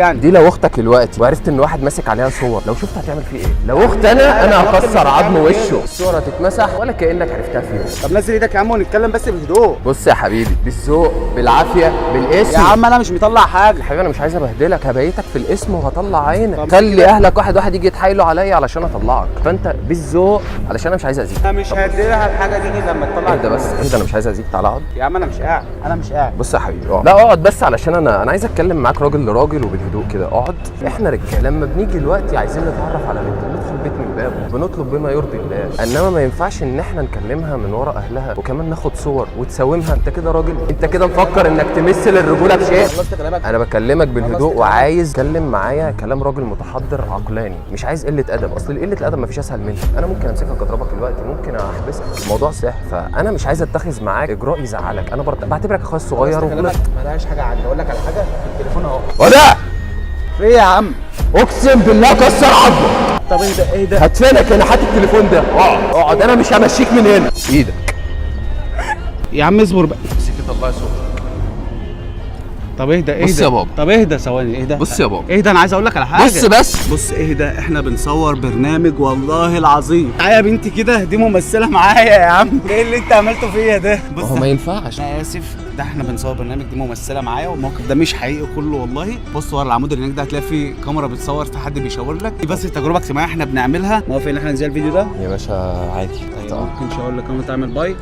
يعني دي لو اختك دلوقتي وعرفت ان واحد ماسك عليها صور، لو شفت هتعمل فيه ايه؟ لو اخت انا هكسر عظم وشه، الصوره هتتمسح ولا كانك عرفتها في يوم. طب نزل ايدك يا عم ونتكلم بس بهدوء. بص يا حبيبي، بالذوق بالعافيه بالاسم. يا عم انا مش مطلع حاجه. حبيبي انا مش عايز ابهدلك، هبيتك في الاسم وهطلع عينك. خلي اهلك واحد يجي يتحايلوا عليا علشان اطلعك، فانت بالذوق علشان انا مش عايز اذيك. انا مش هديلها الحاجه دي غير لما تطلع. اهدى بس، اهدى، انا مش عايز اذيك، تعالى اقعد. يا عم انا مش قاعد. بص يا حبيبي اقعد. لا اقعد بس، علشان انا عايز اتكلم معاك راجل لراجل وبالهدوء كده. اقعد. احنا رجاله لما بنيجي دلوقتي عايزين نتعرف على بنت، ندخل بيت من بابه، بنطلب بما يرضي الله. انما ما ينفعش ان احنا نكلمها من ورا اهلها وكمان ناخد صور وتساومها. انت كده راجل؟ انت كده مفكر انك تمثل الرجوله بشيء؟ خلصت كلامك. انا بكلمك بالهدوء وعايز تكلم معايا كلام راجل متحضر عقلاني، مش عايز قله ادب. اصل قله الادب مفيش اسهل منها. انا ممكن امسكك اضربك دلوقتي، ممكن احبسك، الموضوع سهل. فانا مش عايز اتخذ معاك اجراء يزعلك. انا بعتبرك اخويا الصغير كلامك مالهاش حاجه عندي. اقول لك على حاجه، التليفون اهو. ولا في ايه يا عم؟ اقسم بالله كسر عظمك. طب ايه ده؟ هدفنك. انا حاطط التليفون ده. اقعد، انا مش همشيك من هنا. ايدك يا عم اصبر بقى. سكت الله يسوق. طب اهدى بص يا بابا. طب اهدى ثواني. اهدى بص يا بابا. اهدى، انا عايز اقول لك على حاجه. بص اهدى، احنا بنصور برنامج والله العظيم. تعالى يا بنتي كده، دي ممثله معايا يا عم. ايه اللي انت عملته فيا ده؟ بص هو ما ينفعش. انا اسف، ده احنا بنصور برنامج، دي ممثله معايا، والموقف ده مش حقيقي كله والله. بص ورا العمود اللي هناك ده هتلاقي فيه كاميرا بتصور، في حد بيشاور لك. دي بس تجربه اجتماعيه احنا بنعملها. موافق ان احنا ننزل الفيديو ده؟ يا باشا عادي. ممكن شاور لك كاميرا تعمل باي.